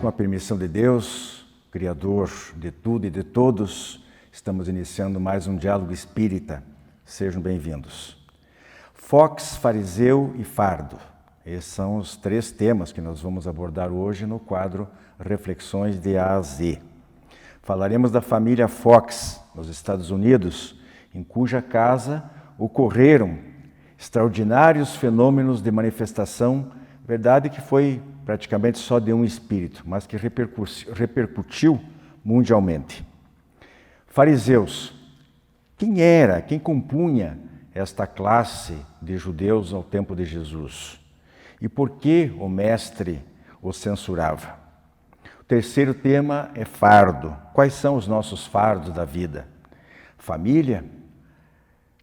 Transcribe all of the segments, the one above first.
com a permissão de Deus, Criador de tudo e de todos, estamos iniciando mais um diálogo espírita. Sejam bem-vindos. Fox, fariseu e fardo. Esses são os três temas que nós vamos abordar hoje no quadro Reflexões de A a Z. Falaremos da família Fox, nos Estados Unidos, em cuja casa ocorreram extraordinários fenômenos de manifestação, verdade que foi praticamente só de um espírito, mas que repercutiu mundialmente. Fariseus. Quem compunha esta classe de judeus ao tempo de Jesus? E por que o mestre os censurava? O terceiro tema é fardo. Quais são os nossos fardos da vida? Família?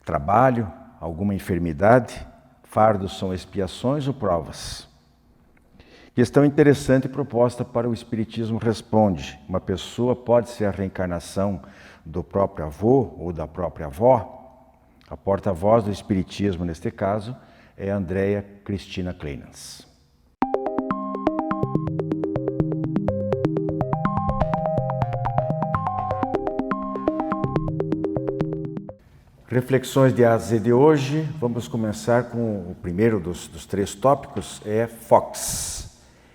Trabalho? Alguma enfermidade? Fardos são expiações ou provas? Questão interessante proposta para o Espiritismo responde. Uma pessoa pode ser a reencarnação do próprio avô ou da própria avó? A porta-voz do Espiritismo, neste caso, é Andréa Cristina Kleinans. Reflexões de A a Z de hoje. Vamos começar com o primeiro dos três tópicos, é Fox.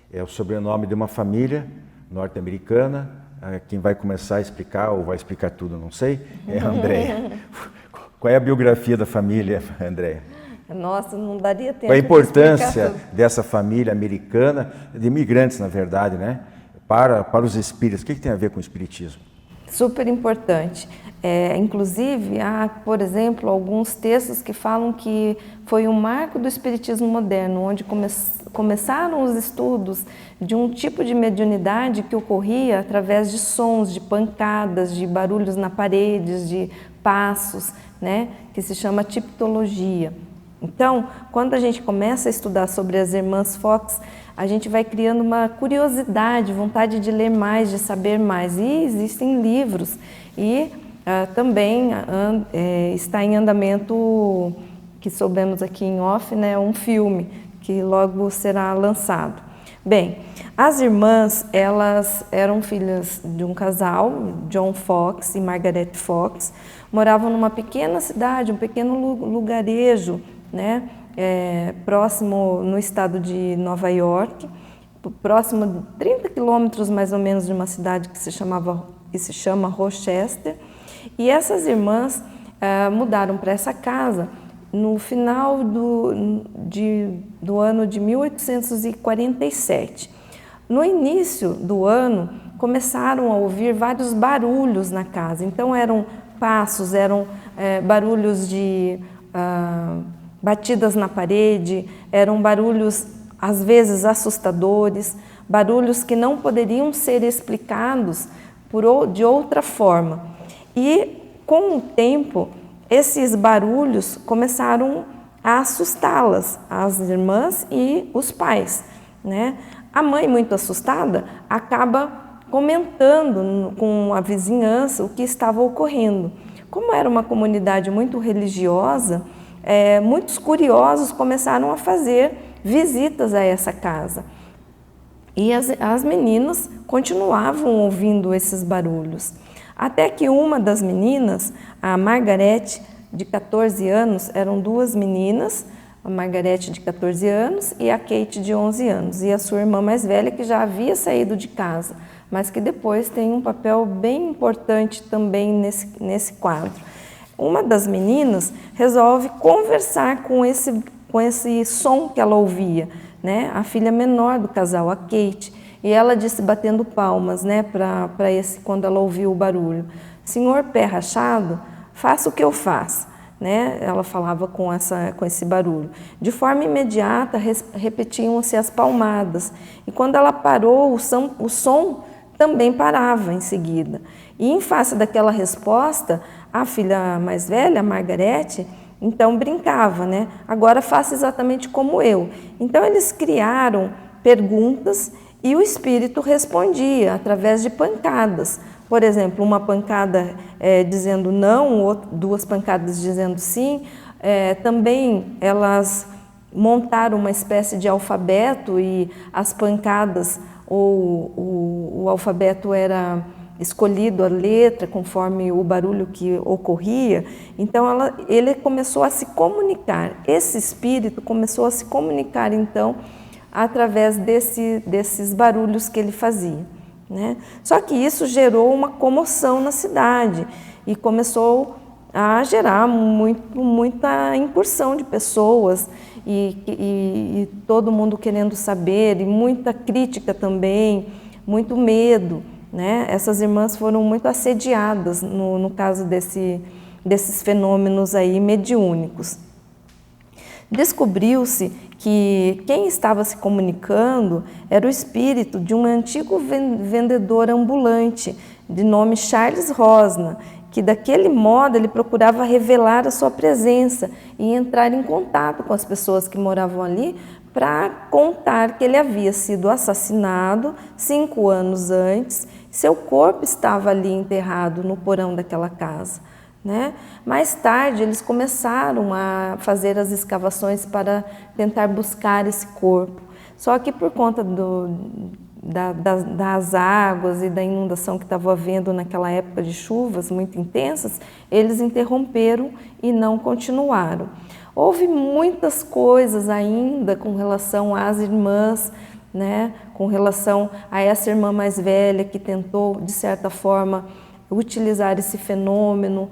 É o sobrenome de uma família norte-americana. Quem vai começar a explicar, ou vai explicar tudo, não sei, é a Andréa. Qual é a biografia da família, Andréa? Nossa, não daria tempo. Qual a importância dessa família americana, de imigrantes, na verdade, né? Para os espíritos. O que tem a ver com o espiritismo? Super importante. Inclusive, há, por exemplo, alguns textos que falam que foi um marco do espiritismo moderno, onde começaram os estudos de um tipo de mediunidade que ocorria através de sons, de pancadas, de barulhos na parede, de passos, né, que se chama tipologia. Então, quando a gente começa a estudar sobre as irmãs Fox, a gente vai criando uma curiosidade, vontade de ler mais, de saber mais. E existem livros e também está em andamento, que soubemos aqui em off, né, um filme que logo será lançado. Bem, as irmãs, elas eram filhas de um casal, John Fox e Margaret Fox, moravam numa pequena cidade, um pequeno lugarejo, né, próximo no estado de Nova York, próximo de 30 quilômetros mais ou menos de uma cidade que se chama Rochester. E essas irmãs mudaram para essa casa no final do ano de 1847. No início do ano, começaram a ouvir vários barulhos na casa. Então, eram passos, eram barulhos de batidas na parede, eram barulhos, às vezes, assustadores, barulhos que não poderiam ser explicados de outra forma. E, com o tempo, esses barulhos começaram a assustá-las, as irmãs e os pais, né? A mãe, muito assustada, acaba comentando com a vizinhança o que estava ocorrendo. Como era uma comunidade muito religiosa, muitos curiosos começaram a fazer visitas a essa casa. E as meninas continuavam ouvindo esses barulhos. Até que uma das meninas, a Margaret, de 14 anos, eram duas meninas, a Margaret de 14 anos e a Kate de 11 anos, e a sua irmã mais velha, que já havia saído de casa, mas que depois tem um papel bem importante também nesse quadro. Uma das meninas resolve conversar com esse som que ela ouvia, né? A filha menor do casal, a Kate. E ela disse, batendo palmas, né, quando ela ouviu o barulho: "Senhor pé rachado, faça o que eu faço", né? Ela falava com esse barulho. De forma imediata, repetiam-se as palmadas. E quando ela parou, o som também parava em seguida. E em face daquela resposta, a filha mais velha, a Margaret, então brincava, né? "Agora faça exatamente como eu". Então eles criaram perguntas e o espírito respondia através de pancadas. Por exemplo, uma pancada dizendo não, duas pancadas dizendo sim. Também elas montaram uma espécie de alfabeto e as pancadas ou o alfabeto era escolhido a letra conforme o barulho que ocorria. Então ele começou a se comunicar, esse espírito começou a se comunicar então através desses barulhos que ele fazia, né? Só que isso gerou uma comoção na cidade e começou a gerar muita incursão de pessoas e todo mundo querendo saber, e muita crítica também, muito medo, né? Essas irmãs foram muito assediadas no caso desses fenômenos aí mediúnicos. Descobriu-se que quem estava se comunicando era o espírito de um antigo vendedor ambulante de nome Charles Rosna, que daquele modo ele procurava revelar a sua presença e entrar em contato com as pessoas que moravam ali para contar que ele havia sido assassinado 5 anos antes, seu corpo estava ali enterrado no porão daquela casa, né? Mais tarde eles começaram a fazer as escavações para tentar buscar esse corpo, só que por conta das águas e da inundação que estava havendo naquela época de chuvas muito intensas, eles interromperam e não continuaram. Houve muitas coisas ainda com relação às irmãs, né? Com relação a essa irmã mais velha que tentou, de certa forma, utilizar esse fenômeno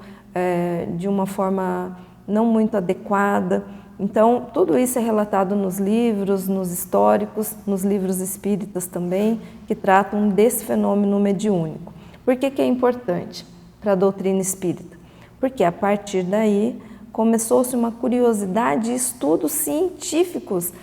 de uma forma não muito adequada. Então, tudo isso é relatado nos livros, nos históricos, nos livros espíritas também, que tratam desse fenômeno mediúnico. Por que é importante para a doutrina espírita? Porque a partir daí começou-se uma curiosidade e estudos científicos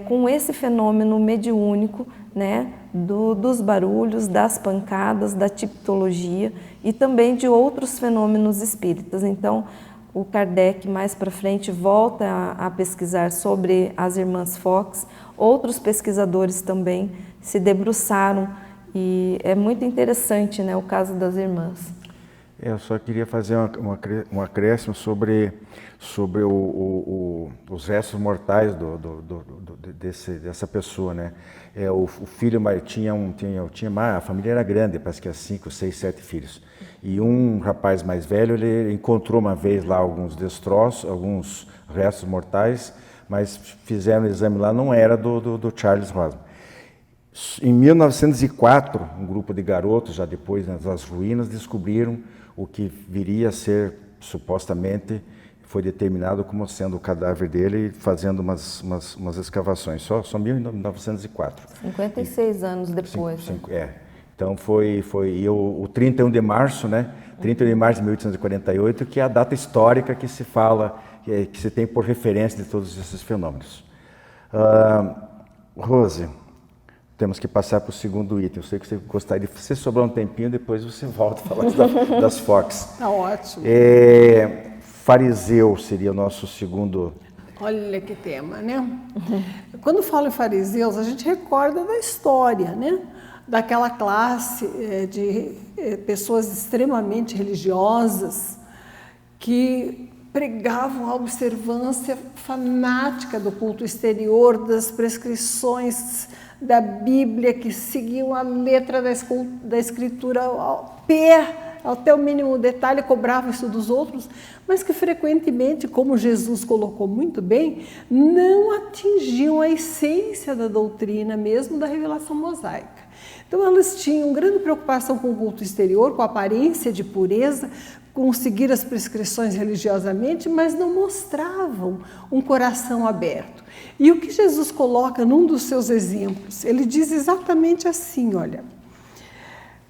com esse fenômeno mediúnico, né, dos barulhos, das pancadas, da tipologia e também de outros fenômenos espíritas. Então, o Kardec, mais para frente, volta a pesquisar sobre as irmãs Fox. Outros pesquisadores também se debruçaram e é muito interessante, né, o caso das irmãs. Eu só queria fazer um acréscimo sobre os restos mortais dessa pessoa, né? O filho a família era grande, parece que era 5, 6, 7 filhos. E um rapaz mais velho, ele encontrou uma vez lá alguns destroços, alguns restos mortais, mas fizeram o exame lá, não era do Charles Rosman. Em 1904, um grupo de garotos, já depois nas ruínas, descobriram o que viria a ser, supostamente, foi determinado como sendo o cadáver dele, fazendo umas escavações, só 1904. 56 anos depois. Então foi o 31 de março, né? 31 de março de 1848, que é a data histórica que se fala, que se tem por referência de todos esses fenômenos. Rose, temos que passar para o segundo item. Eu sei que você gostaria de... Se sobrar um tempinho, depois você volta a falar das Fox. Está ótimo. Fariseu seria o nosso segundo... Olha que tema, né? Quando falo em fariseus, a gente recorda da história, né? Daquela classe de pessoas extremamente religiosas que pregavam a observância fanática do culto exterior, das prescrições da Bíblia, que seguiam a letra da Escritura ao pé, até o mínimo detalhe, cobravam isso dos outros, mas que frequentemente, como Jesus colocou muito bem, não atingiam a essência da doutrina mesmo da revelação mosaica. Então elas tinham grande preocupação com o culto exterior, com a aparência de pureza, com seguir as prescrições religiosamente, mas não mostravam um coração aberto. E o que Jesus coloca num dos seus exemplos, ele diz exatamente assim, olha: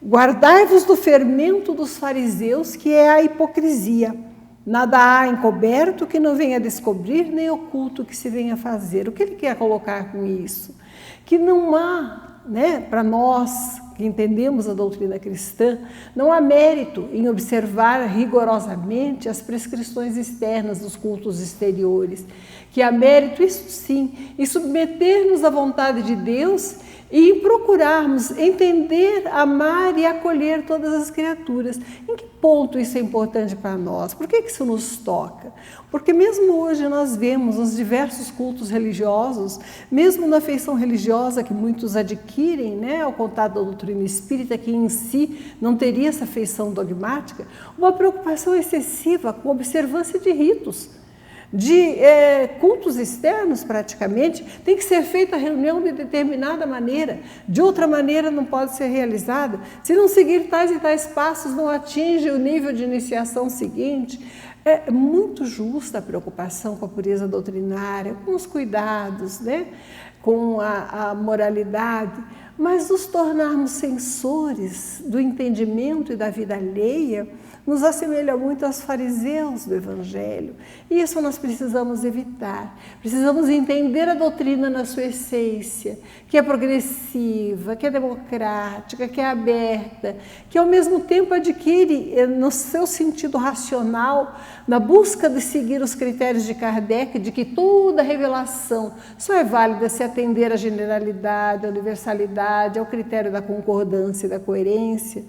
guardai-vos do fermento dos fariseus, que é a hipocrisia. Nada há encoberto que não venha descobrir, nem oculto que se venha fazer. O que ele quer colocar com isso? Que não há, né, para nós que entendemos a doutrina cristã, não há mérito em observar rigorosamente as prescrições externas dos cultos exteriores, que há mérito, isso sim, em submeter-nos à vontade de Deus e em procurarmos entender, amar e acolher todas as criaturas. Em que ponto isso é importante para nós? Por que isso nos toca? Porque mesmo hoje nós vemos nos diversos cultos religiosos, mesmo na feição religiosa que muitos adquirem, né, ao contato da doutrina espírita, que em si não teria essa feição dogmática, uma preocupação excessiva com a observância de ritos, de cultos externos praticamente. Tem que ser feita a reunião de determinada maneira, de outra maneira não pode ser realizada. Se não seguir tais e tais passos, não atinge o nível de iniciação seguinte. É muito justa a preocupação com a pureza doutrinária, com os cuidados, né? Com a moralidade, mas nos tornarmos censores do entendimento e da vida alheia nos assemelha muito aos fariseus do Evangelho. E isso nós precisamos evitar. Precisamos entender a doutrina na sua essência, que é progressiva, que é democrática, que é aberta, que ao mesmo tempo adquire no seu sentido racional, na busca de seguir os critérios de Kardec, de que toda revelação só é válida se atender à generalidade, à universalidade, ao critério da concordância e da coerência.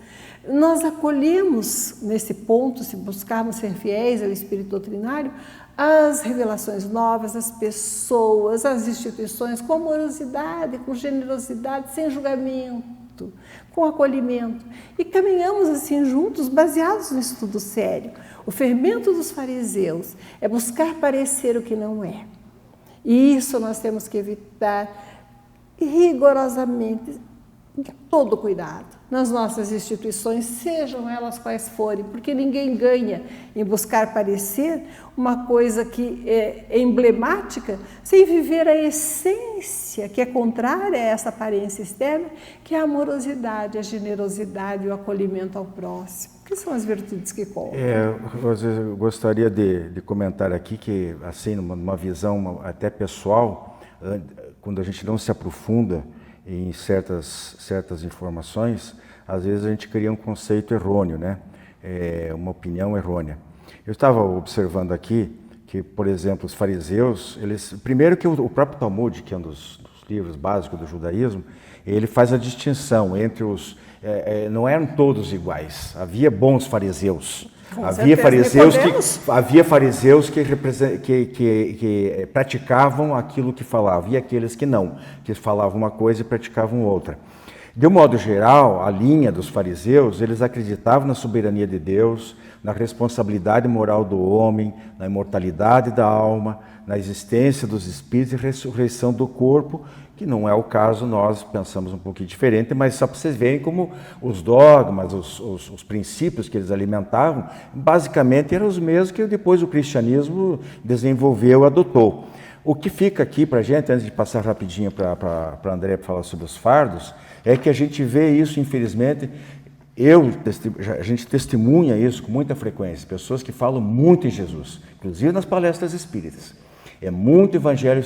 Nós acolhemos nesse ponto, se buscarmos ser fiéis ao espírito doutrinário, as revelações novas, as pessoas, as instituições, com amorosidade, com generosidade, sem julgamento, com acolhimento. E caminhamos assim juntos, baseados no estudo sério. O fermento dos fariseus é buscar parecer o que não é. E isso nós temos que evitar rigorosamente, todo cuidado nas nossas instituições, sejam elas quais forem, porque ninguém ganha em buscar parecer uma coisa que é emblemática sem viver a essência que é contrária a essa aparência externa, que é a amorosidade, a generosidade e o acolhimento ao próximo. Que são as virtudes que contam. Eu gostaria de comentar aqui que, assim, numa visão até pessoal, quando a gente não se aprofunda em certas informações, às vezes a gente cria um conceito errôneo, né? Uma opinião errônea. Eu estava observando aqui que, por exemplo, os fariseus, primeiro que o próprio Talmud, que é um dos livros básicos do judaísmo, ele faz a distinção entre não eram todos iguais, havia bons fariseus. Havia fariseus que praticavam aquilo que falavam, e aqueles que não, que falavam uma coisa e praticavam outra. De um modo geral, a linha dos fariseus, eles acreditavam na soberania de Deus, na responsabilidade moral do homem, na imortalidade da alma, na existência dos espíritos e ressurreição do corpo, que não é o caso, nós pensamos um pouquinho diferente, mas só para vocês verem como os dogmas, os princípios que eles alimentavam, basicamente eram os mesmos que depois o cristianismo desenvolveu, adotou. O que fica aqui para a gente, antes de passar rapidinho para a André para falar sobre os fardos, é que a gente vê isso, infelizmente, a gente testemunha isso com muita frequência, pessoas que falam muito em Jesus, inclusive nas palestras espíritas. É muito evangelho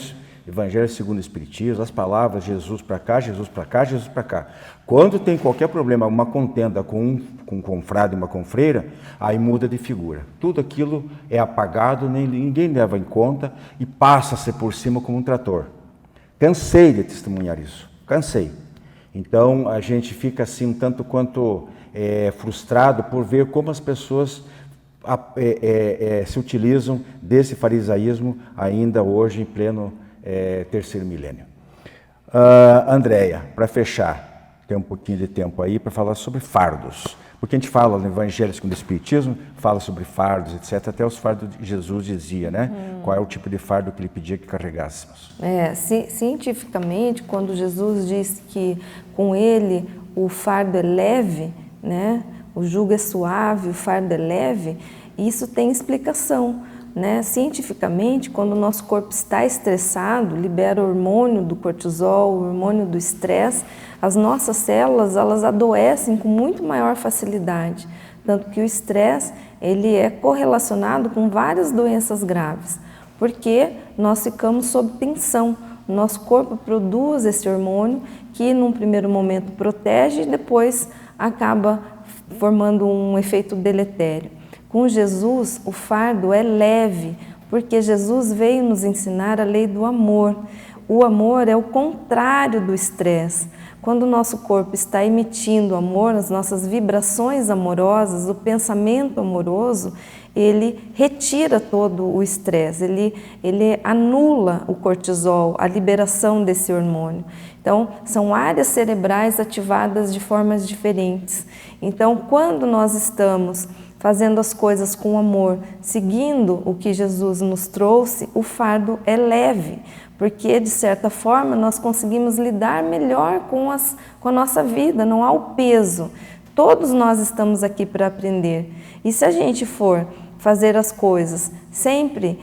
segundo o Espiritismo, as palavras Jesus para cá, Jesus para cá, Jesus para cá. Quando tem qualquer problema, uma contenda com um confrade e uma confreira, aí muda de figura. Tudo aquilo é apagado, ninguém leva em conta e passa-se por cima como um trator. Cansei de testemunhar isso, cansei. Então a gente fica assim um tanto quanto frustrado por ver como as pessoas se utilizam desse farisaísmo ainda hoje em pleno terceiro milênio. Andréia, para fechar, tem um pouquinho de tempo aí para falar sobre fardos, porque a gente fala no Evangelho segundo o Espiritismo, fala sobre fardos, etc. Até os fardos de Jesus dizia, né? Qual é o tipo de fardo que ele pedia que carregássemos. Cientificamente, quando Jesus disse que com ele o fardo é leve, né? O jugo é suave, o fardo é leve, isso tem explicação. Né? Cientificamente, quando o nosso corpo está estressado, libera o hormônio do cortisol, o hormônio do estresse, as nossas células elas adoecem com muito maior facilidade. Tanto que o estresse ele é correlacionado com várias doenças graves, porque nós ficamos sob tensão. nosso corpo produz esse hormônio que num primeiro momento protege e depois acaba formando um efeito deletério. Com Jesus, o fardo é leve, porque Jesus veio nos ensinar a lei do amor. O amor é o contrário do estresse. Quando o nosso corpo está emitindo amor, as nossas vibrações amorosas, o pensamento amoroso, ele retira todo o estresse, ele anula o cortisol, a liberação desse hormônio. Então, são áreas cerebrais ativadas de formas diferentes. Então, quando nós estamos fazendo as coisas com amor, seguindo o que Jesus nos trouxe, o fardo é leve, porque de certa forma nós conseguimos lidar melhor com a nossa vida, não há o peso. Todos nós estamos aqui para aprender. E se a gente for fazer as coisas sempre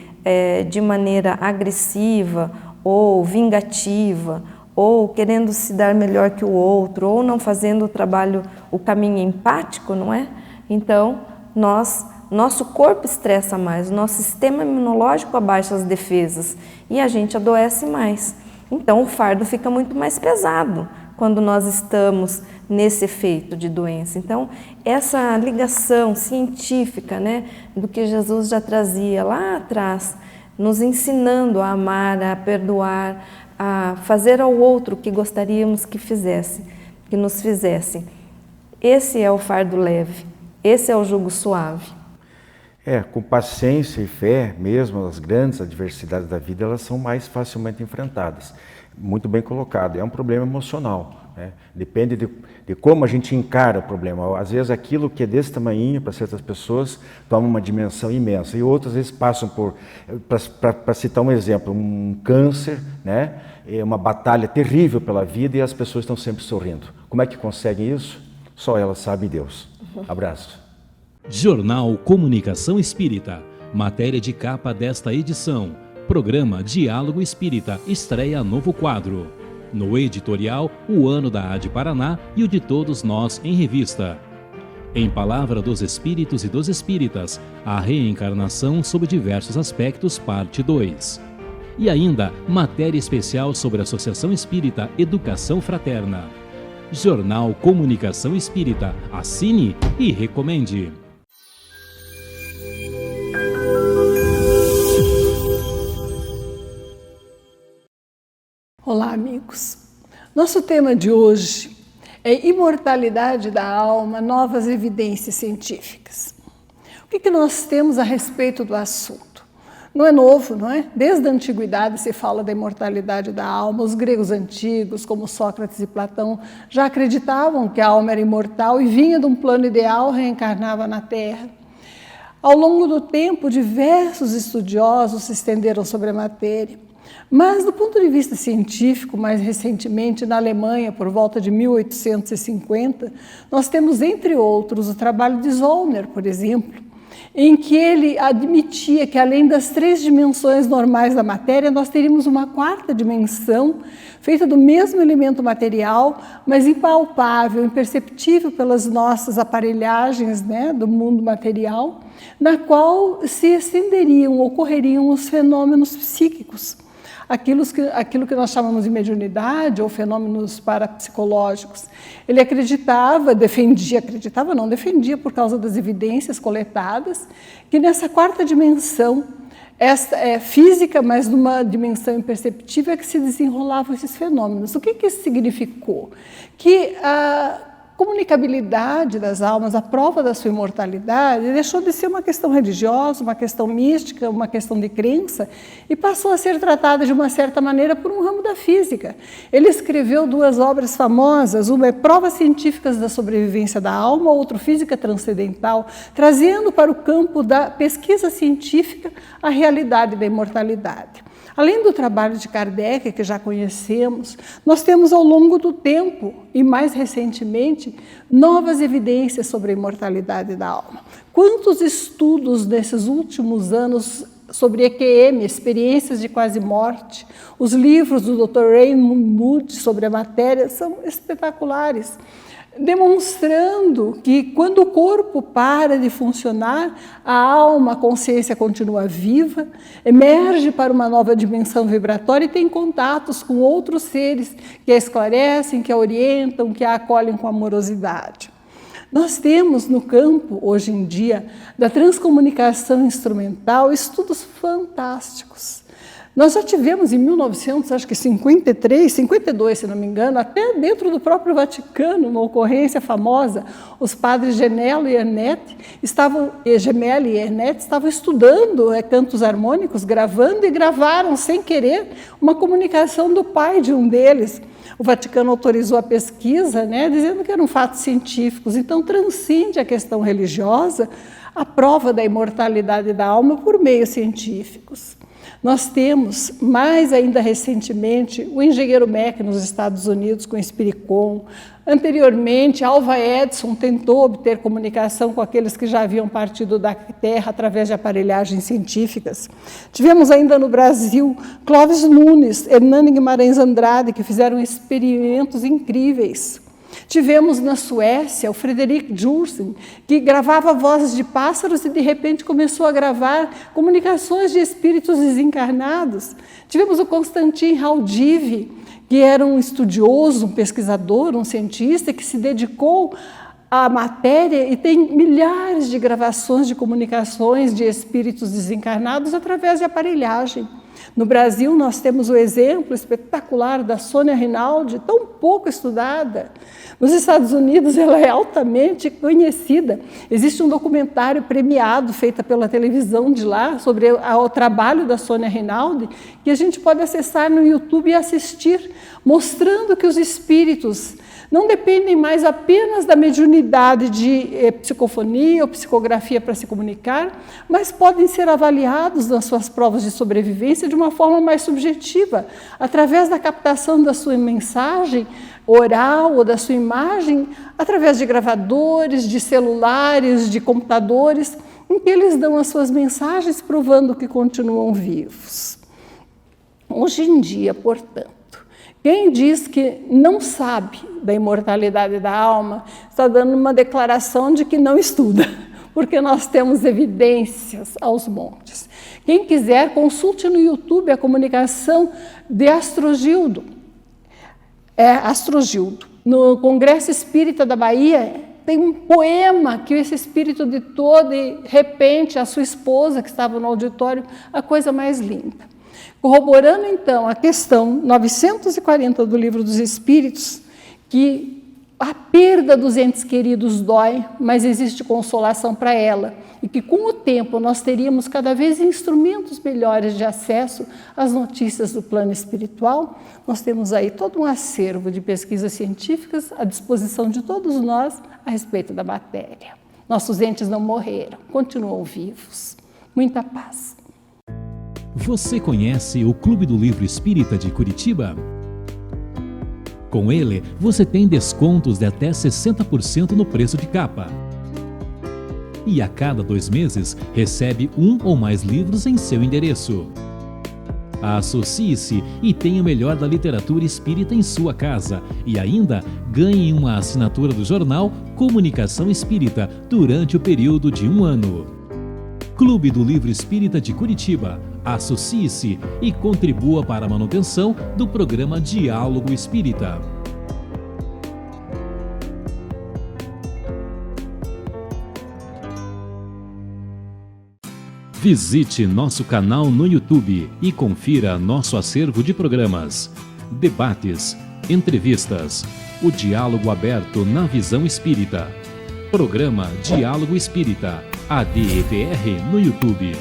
de maneira agressiva ou vingativa, ou querendo se dar melhor que o outro, ou não fazendo o caminho empático, não é? Então, nosso corpo estressa mais, o nosso sistema imunológico abaixa as defesas e a gente adoece mais. Então, o fardo fica muito mais pesado quando nós estamos nesse efeito de doença. Então, essa ligação científica, né, do que Jesus já trazia lá atrás, nos ensinando a amar, a perdoar, a fazer ao outro o que gostaríamos que nos fizesse. Esse é o fardo leve, esse é o jugo suave. Com paciência e fé, mesmo as grandes adversidades da vida, elas são mais facilmente enfrentadas. Muito bem colocado, é um problema emocional, né? Depende de como a gente encara o problema. Às vezes aquilo que é desse tamanhinho para certas pessoas toma uma dimensão imensa, e outras vezes passam por, para citar um exemplo, um câncer, né? É uma batalha terrível pela vida e as pessoas estão sempre sorrindo. Como é que conseguem isso? Só elas sabem, Deus. Abraço. Jornal Comunicação Espírita, matéria de capa desta edição. Programa Diálogo Espírita estreia novo quadro. No editorial, o ano da AD Paraná e o de todos nós em revista. Em Palavra dos Espíritos e dos Espíritas, a reencarnação sob diversos aspectos, parte 2. E ainda, matéria especial sobre a Associação Espírita Educação Fraterna. Jornal Comunicação Espírita. Assine e recomende. Olá, amigos. Nosso tema de hoje é imortalidade da alma, novas evidências científicas. O que nós temos a respeito do assunto? Não é novo, não é? Desde a antiguidade se fala da imortalidade da alma. Os gregos antigos, como Sócrates e Platão, já acreditavam que a alma era imortal e vinha de um plano ideal, reencarnava na Terra. Ao longo do tempo, diversos estudiosos se estenderam sobre a matéria. Mas, do ponto de vista científico, mais recentemente, na Alemanha, por volta de 1850, nós temos, entre outros, o trabalho de Zollner, por exemplo, em que ele admitia que, além das 3 dimensões normais da matéria, nós teríamos uma 4ª dimensão, feita do mesmo elemento material, mas impalpável, imperceptível pelas nossas aparelhagens, né, do mundo material, na qual se estenderiam, ocorreriam os fenômenos psíquicos. Aquilo que nós chamamos de mediunidade ou fenômenos parapsicológicos. Ele defendia por causa das evidências coletadas, que nessa 4ª dimensão, esta é física, mas numa dimensão imperceptível, é que se desenrolavam esses fenômenos. O que isso significou? Que a comunicabilidade das almas, a prova da sua imortalidade, deixou de ser uma questão religiosa, uma questão mística, uma questão de crença, e passou a ser tratada de uma certa maneira por um ramo da física. Ele escreveu 2 obras famosas, uma é Provas Científicas da Sobrevivência da Alma, outra Física Transcendental, trazendo para o campo da pesquisa científica a realidade da imortalidade. Além do trabalho de Kardec, que já conhecemos, nós temos ao longo do tempo, e mais recentemente, novas evidências sobre a imortalidade da alma. Quantos estudos nesses últimos anos sobre EQM, experiências de quase morte, os livros do Dr. Raymond Moody sobre a matéria são espetaculares, demonstrando que quando o corpo para de funcionar, a alma, a consciência continua viva, emerge para uma nova dimensão vibratória e tem contatos com outros seres que a esclarecem, que a orientam, que a acolhem com amorosidade. Nós temos no campo, hoje em dia, da transcomunicação instrumental, estudos fantásticos. Nós já tivemos em 1953, 52, se não me engano, até dentro do próprio Vaticano, uma ocorrência famosa, os padres Gemelli e Ernetti estavam estudando cantos harmônicos, gravando e gravaram, sem querer, uma comunicação do pai de um deles. O Vaticano autorizou a pesquisa, dizendo que eram fatos científicos. Então, transcende a questão religiosa a prova da imortalidade da alma por meios científicos. Nós temos, mais ainda recentemente, o engenheiro Mack nos Estados Unidos com o Spiricom. Anteriormente, Alva Edison tentou obter comunicação com aqueles que já haviam partido da Terra através de aparelhagens científicas. Tivemos ainda no Brasil Clóvis Nunes, Hernani Guimarães Andrade, que fizeram experimentos incríveis. Tivemos na Suécia o Frederick Jursen, que gravava vozes de pássaros e de repente começou a gravar comunicações de espíritos desencarnados. Tivemos o Konstantin Raudive, que era um estudioso, um pesquisador, um cientista que se dedicou à matéria e tem milhares de gravações de comunicações de espíritos desencarnados através de aparelhagem. No Brasil, nós temos o exemplo espetacular da Sônia Rinaldi, tão pouco estudada. Nos Estados Unidos, ela é altamente conhecida. Existe um documentário premiado, feito pela televisão de lá, sobre o trabalho da Sônia Rinaldi, que a gente pode acessar no YouTube e assistir, mostrando que os espíritos não dependem mais apenas da mediunidade de psicofonia ou psicografia para se comunicar, mas podem ser avaliados nas suas provas de sobrevivência de uma forma mais subjetiva, através da captação da sua mensagem oral ou da sua imagem, através de gravadores, de celulares, de computadores, em que eles dão as suas mensagens provando que continuam vivos. Hoje em dia, portanto, quem diz que não sabe da imortalidade da alma está dando uma declaração de que não estuda, porque nós temos evidências aos montes. Quem quiser, consulte no YouTube a comunicação de Astrogildo. Astrogildo. No Congresso Espírita da Bahia, tem um poema que esse espírito ditou de repente a sua esposa, que estava no auditório, a coisa mais linda. Corroborando, então, a questão 940 do Livro dos Espíritos, que a perda dos entes queridos dói, mas existe consolação para ela, e que com o tempo nós teríamos cada vez instrumentos melhores de acesso às notícias do plano espiritual. Nós temos aí todo um acervo de pesquisas científicas à disposição de todos nós a respeito da matéria. Nossos entes não morreram, continuam vivos. Muita paz. Você conhece o Clube do Livro Espírita de Curitiba? Com ele, você tem descontos de até 60% no preço de capa. E a cada 2 meses, recebe 1 ou mais livros em seu endereço. Associe-se e tenha o melhor da literatura espírita em sua casa. E ainda ganhe uma assinatura do jornal Comunicação Espírita durante o período de 1 ano. Clube do Livro Espírita de Curitiba. Associe-se e contribua para a manutenção do programa Diálogo Espírita. Visite nosso canal no YouTube e confira nosso acervo de programas, debates, entrevistas, o diálogo aberto na visão espírita. Programa Diálogo Espírita, ADEPR no YouTube.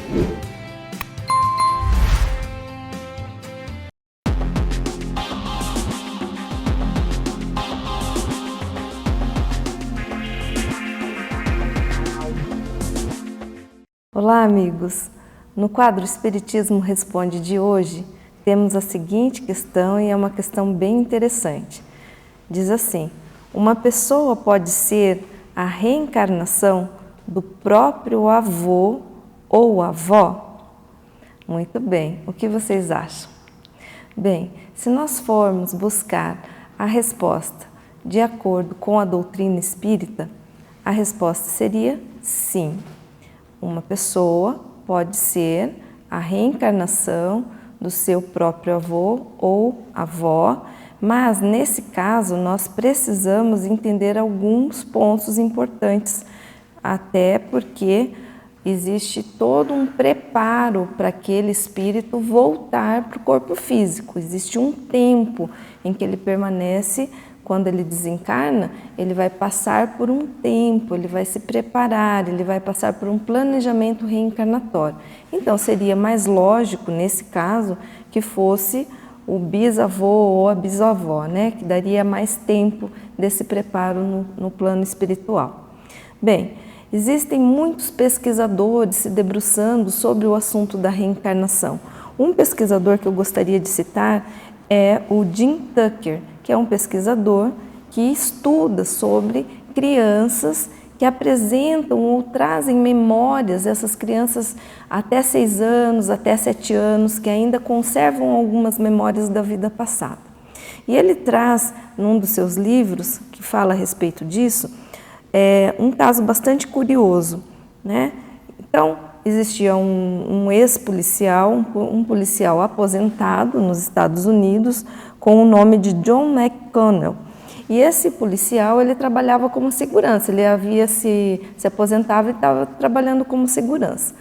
Olá, amigos! No quadro Espiritismo Responde de hoje, temos a seguinte questão e é uma questão bem interessante. Diz assim: uma pessoa pode ser a reencarnação do próprio avô ou avó? Muito bem, o que vocês acham? Bem, se nós formos buscar a resposta de acordo com a doutrina espírita, a resposta seria sim. Uma pessoa pode ser a reencarnação do seu próprio avô ou avó, mas nesse caso nós precisamos entender alguns pontos importantes, até porque existe todo um preparo para aquele espírito voltar para o corpo físico. Existe um tempo em que ele permanece. Quando ele desencarna, ele vai passar por um tempo, ele vai se preparar, ele vai passar por um planejamento reencarnatório. Então, seria mais lógico, nesse caso, que fosse o bisavô ou a bisavó, né? Que daria mais tempo desse preparo no plano espiritual. Bem, existem muitos pesquisadores se debruçando sobre o assunto da reencarnação. Um pesquisador que eu gostaria de citar é o Jim Tucker, que é um pesquisador que estuda sobre crianças que apresentam ou trazem memórias, essas crianças até 6 anos, até 7 anos, que ainda conservam algumas memórias da vida passada. E ele traz, num dos seus livros, que fala a respeito disso, um caso bastante curioso, né? Então, existia um ex-policial, um policial aposentado nos Estados Unidos, com o nome de John McConnell. E esse policial, ele trabalhava como segurança, ele havia se aposentado e estava trabalhando como segurança.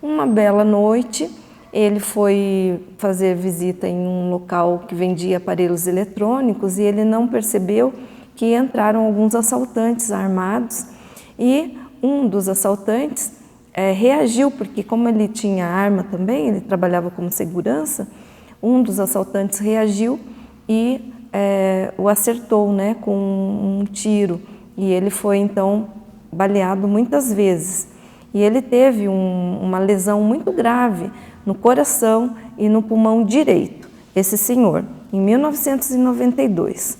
Uma bela noite, ele foi fazer visita em um local que vendia aparelhos eletrônicos e ele não percebeu que entraram alguns assaltantes armados e um dos assaltantes reagiu, porque como ele tinha arma também, ele trabalhava como segurança, um dos assaltantes reagiu e o acertou, né, com um tiro, e ele foi então baleado muitas vezes. E ele teve uma lesão muito grave no coração e no pulmão direito, esse senhor, em 1992.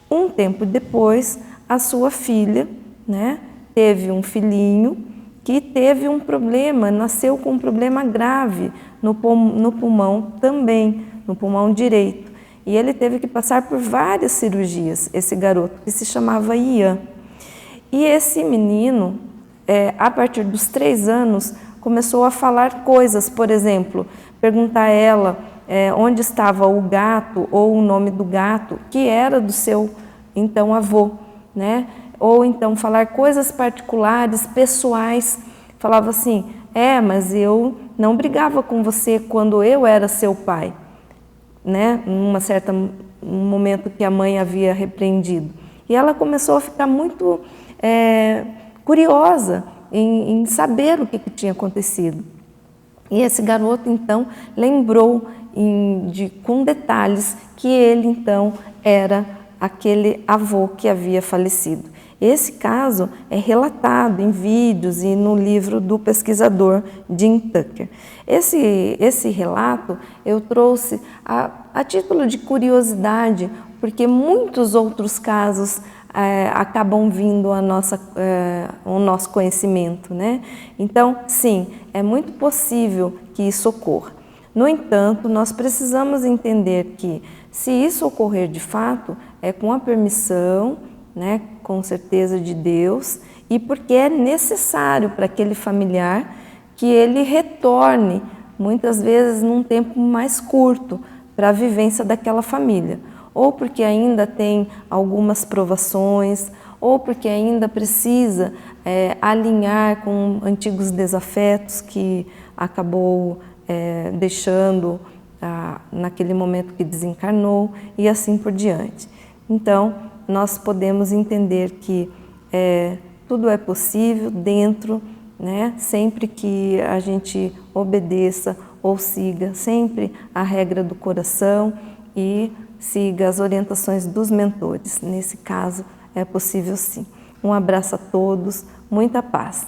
Um tempo depois, a sua filha, né, teve um filhinho que teve um problema, nasceu com um problema grave no pulmão também, no pulmão direito. E ele teve que passar por várias cirurgias, esse garoto, que se chamava Ian. E esse menino, a partir dos 3 anos, começou a falar coisas, por exemplo, perguntar a ela onde estava o gato ou o nome do gato, que era do seu, então, avô, né? Ou então falar coisas particulares, pessoais. Falava assim, mas eu não brigava com você quando eu era seu pai, né? Um momento que a mãe havia repreendido. E ela começou a ficar muito curiosa em saber o que tinha acontecido. E esse garoto, então, lembrou com detalhes que ele, então, era aquele avô que havia falecido. Esse caso é relatado em vídeos e no livro do pesquisador Jim Tucker. Esse relato eu trouxe a título de curiosidade, porque muitos outros casos acabam vindo ao nosso conhecimento, né? Então, sim, é muito possível que isso ocorra. No entanto, nós precisamos entender que, se isso ocorrer de fato, é com a permissão, né, com certeza de Deus, e porque é necessário para aquele familiar que ele retorne, muitas vezes num tempo mais curto, para a vivência daquela família. Ou porque ainda tem algumas provações, ou porque ainda precisa alinhar com antigos desafetos que acabou deixando naquele momento que desencarnou, e assim por diante. Então, nós podemos entender que tudo é possível dentro, né, sempre que a gente obedeça ou siga sempre a regra do coração e siga as orientações dos mentores. Nesse caso, é possível sim. Um abraço a todos, muita paz.